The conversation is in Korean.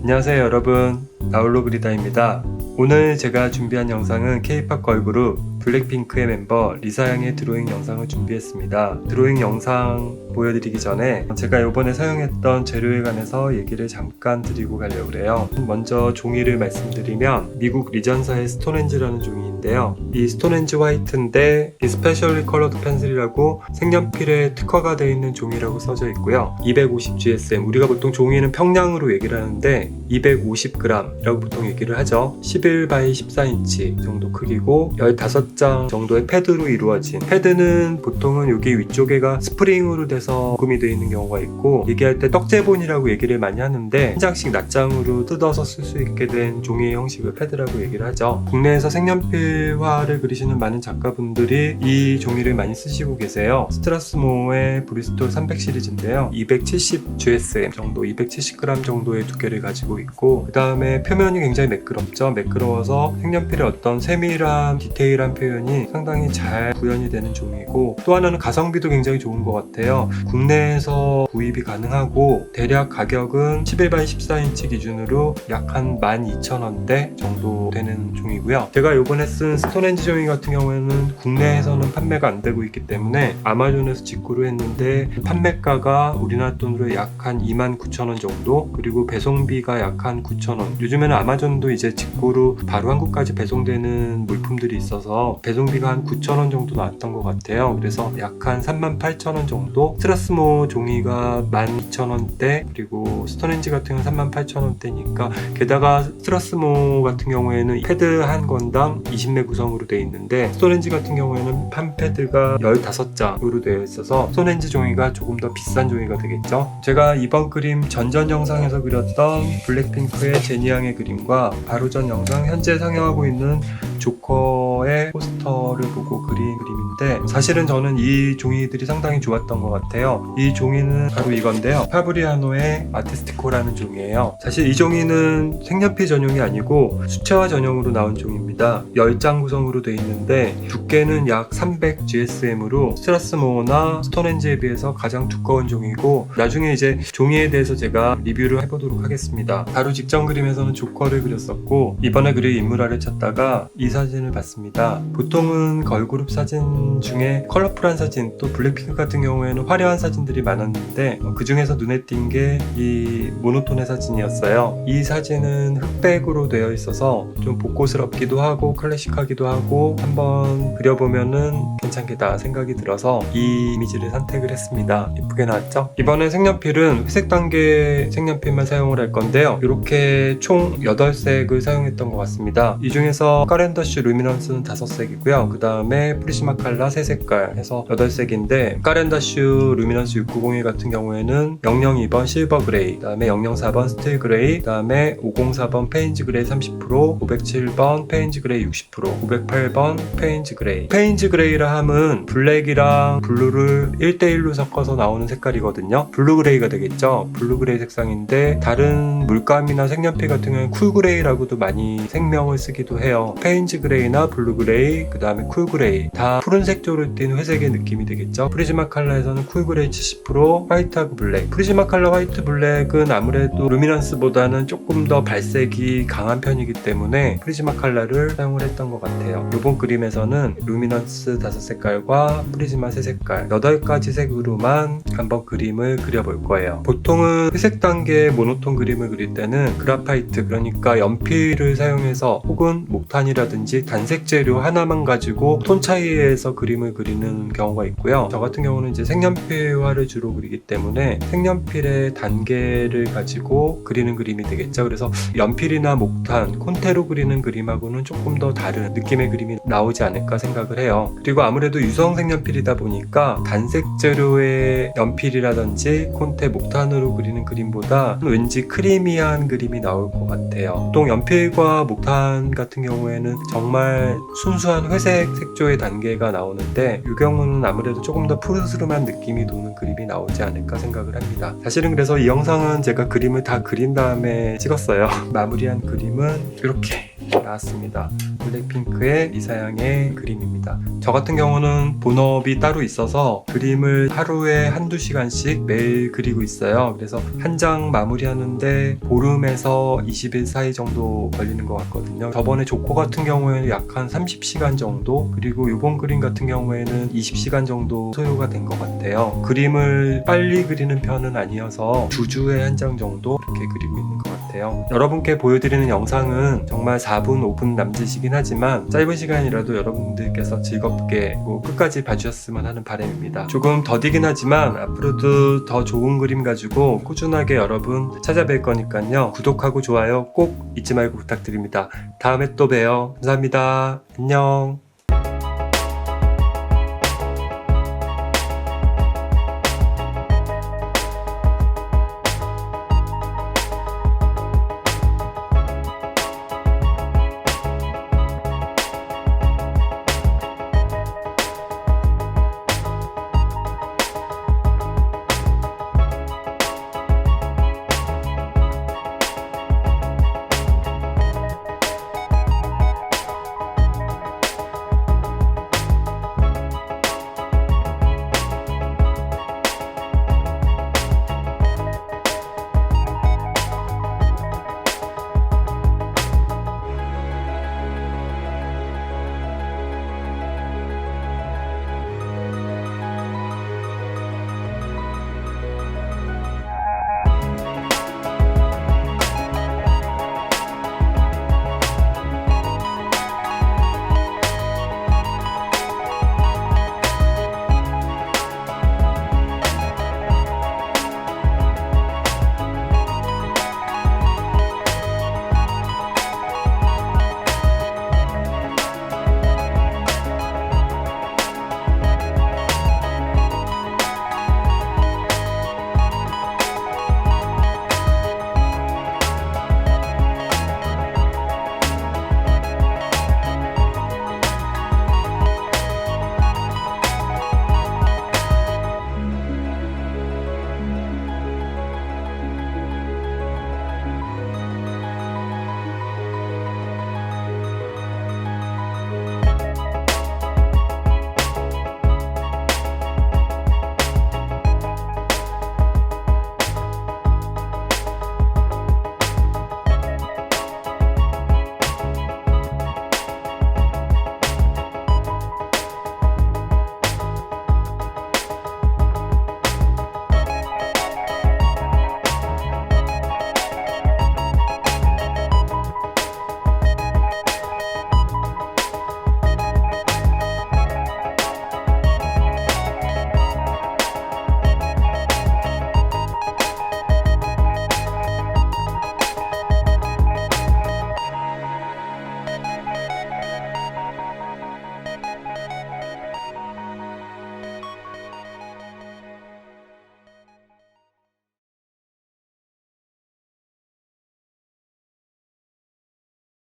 안녕하세요 여러분, 나홀로 그리다입니다. 오늘 제가 준비한 영상은 K-POP 걸그룹 블랙핑크의 멤버 리사양의 드로잉 영상을 준비했습니다. 드로잉 영상 보여드리기 전에 제가 이번에 사용했던 재료에 관해서 얘기를 잠깐 드리고 가려고 해요. 먼저 종이를 말씀드리면 미국 리전사의 스톤헨지라는 종이인데요. 이 스톤헨지 화이트인데 이 스페셜리 컬러드 펜슬이라고 색연필에 특화가 되어 있는 종이라고 써져 있고요. 250 GSM, 우리가 보통 종이는 평량으로 얘기를 하는데 250g이라고 보통 얘기를 하죠. 11x 14인치 정도 크기고 15장 정도의 패드로 이루어진, 패드는 보통은 여기 위쪽에가 스프링으로 돼서 구금이 되어 있는 경우가 있고, 얘기할 때 떡제본이라고 얘기를 많이 하는데 한 장씩 낱장으로 뜯어서 쓸 수 있게 된 종이의 형식을 패드라고 얘기를 하죠. 국내에서 색연필화를 그리시는 많은 작가분들이 이 종이를 많이 쓰시고 계세요. 스트라스모어의 브리스톨 300 시리즈인데요. 270 GSM 정도, 270g 정도의 두께를 가지고 있고, 그 다음에 표면이 굉장히 매끄럽죠. 매끄러워서 색연필의 어떤 세밀한 디테일한 표현이 상당히 잘 구현이 되는 종이고, 또 하나는 가성비도 굉장히 좋은 것 같아요. 국내에서 구입이 가능하고 대략 가격은 11x 14인치 기준으로 약 한 12,000원대 정도 되는 종이고요. 제가 요번에 쓴 스톤헨지 종이 같은 경우에는 국내에서는 판매가 안 되고 있기 때문에 아마존에서 직구를 했는데 판매가가 우리나라 돈으로 약 한 29,000원 정도, 그리고 배송비가 약 한 9,000원. 요즘에는 아마존도 이제 직구로 바로 한국까지 배송되는 물품들이 있어서 배송비가 한 9,000원 정도 나왔던 것 같아요. 그래서 약 한 38,000원 정도. 스트라스모 종이가 12,000원대, 그리고 스톤헨지 같은 경우는 38,000원대니까, 게다가 스트라스모 같은 경우에는 패드 한 건당 20매 구성으로 되어 있는데 스톤헨지 같은 경우에는 한 패드가 15장으로 되어 있어서 스톤헨지 종이가 조금 더 비싼 종이가 되겠죠. 제가 이번 그림 전전 영상에서 그렸던 블랙핑크의 제니양의 그림과 바로 전 영상, 현재 상영하고 있는 조커의 포스터를 보고 그린 그림인데, 사실은 저는 이 종이들이 상당히 좋았던 것 같아요. 이 종이는 바로 이건데요. 파브리아노의 아티스티코라는 종이에요. 사실 이 종이는 색연필 전용이 아니고 수채화 전용으로 나온 종이입니다. 10장 구성으로 되어 있는데 두께는 약 300 GSM으로 스트라스모어나 스톤헨지에 비해서 가장 두꺼운 종이고, 나중에 이제 종이에 대해서 제가 리뷰를 해보도록 하겠습니다. 바로 직전 그림에서는 조커를 그렸었고, 이번에 그릴 인물화를 찾다가 이 사진을 봤습니다. 보통은 걸그룹 사진 중에 컬러풀한 사진, 또 블랙핑크 같은 경우에는 화려한 사진들이 많았는데 그 중에서 눈에 띈 게 이 모노톤의 사진이었어요. 이 사진은 흑백으로 되어 있어서 좀 복고스럽기도 하고 클래식하기도 하고 한번 그려보면은 괜찮겠다 생각이 들어서 이 이미지를 선택을 했습니다. 예쁘게 나왔죠? 이번에 색연필은 회색 단계 색연필만 사용을 할 건데요. 이렇게 총 8색을 사용했던 것 같습니다. 이 중에서 카렌더쉬 루미넌스는 5색이고요. 그 다음에 프리시마칼라 3색깔 해서 8색인데, 카렌더쉬 루미넌스 6901 같은 경우에는 002번 실버 그레이, 그 다음에 004번 스틸 그레이, 그 다음에 504번 페인지 그레이 30%, 507번 페인지 그레이 60%, 508번 페인지 그레이. 페인지 그레이라 함은 블랙이랑 블루를 1대1로 섞어서 나오는 색깔이거든요. 블루 그레이가 되겠죠. 블루 그레이 색상인데, 다른 물감이나 색연필 같은 경우는 쿨 그레이라고도 많이 색명을 쓰기도 해요. 페인지 그레이나 블루 그레이, 그 다음에 쿨 그레이, 다 푸른색 쪽으로 띈 회색의 느낌이 되겠죠. 프리즈마 칼라에서는 쿨 그레이 70%, 화이트하고 블랙. 프리즈마 칼라 화이트 블랙은 아무래도 루미넌스보다는 조금 더 발색이 강한 편이기 때문에 프리즈마 칼라를 사용을 했던 것 같아요. 이번 그림에서는 루미넌스 5색깔과 프리즈마 3색깔 8가지 색으로만 한번 그림을 그려볼 거예요. 보통은 회색 단계 모노톤 그림을 그릴 때는 그라파이트, 그러니까 연필을 사용해서 혹은 목탄이라든지 단색 재료 하나만 가지고 톤 차이에서 그림을 그리는 경우가 있고요. 저 같은 경우는 이제 색연필화를 주로 그리기 때문에 색연필의 단계를 가지고 그리는 그림이 되겠죠. 그래서 연필이나 목탄, 콘테로 그리는 그림하고는 조금 더 다른 느낌의 그림이 나오지 않을까 생각을 해요. 그리고 아무래도 유성 색연필이다 보니까 단색 재료의 연필이라든지 콘테, 목탄으로 그리는 그림보다 왠지 크리미한 그림이 나올 것 같아요. 보통 연필과 목탄 같은 경우에는 정말 순수한 회색 색조의 단계가 나오는데, 이 경우는 아무래도 조금 더 푸르스름한 느낌이 도는 그림이 나오지 않을까 생각을 합니다. 사실은 그래서 이 영상은 제가 그림을 다 그린 다음에 찍었어요. 마무리한 그림은 이렇게 나왔습니다. 블랙핑크의 리사양의 그림입니다. 저 같은 경우는 본업이 따로 있어서 그림을 하루에 한두 시간씩 매일 그리고 있어요. 그래서 한 장 마무리하는데 보름에서 20일 사이 정도 걸리는 것 같거든요. 저번에 조코 같은 경우에는 약 한 30시간 정도, 그리고 이번 그림 같은 경우에는 20시간 정도 소요가 된 것 같아요. 그림을 빨리 그리는 편은 아니어서 2주에 한 장 정도 이렇게 그리고 있는 것 같아요. 여러분께 보여드리는 영상은 정말 4분, 5분 남짓이긴 하지만 짧은 시간이라도 여러분들께서 즐겁게 끝까지 봐주셨으면 하는 바람입니다. 조금 더디긴 하지만 앞으로도 더 좋은 그림 가지고 꾸준하게 여러분 찾아뵐 거니까요. 구독하고 좋아요 꼭 잊지 말고 부탁드립니다. 다음에 또 봬요. 감사합니다. 안녕.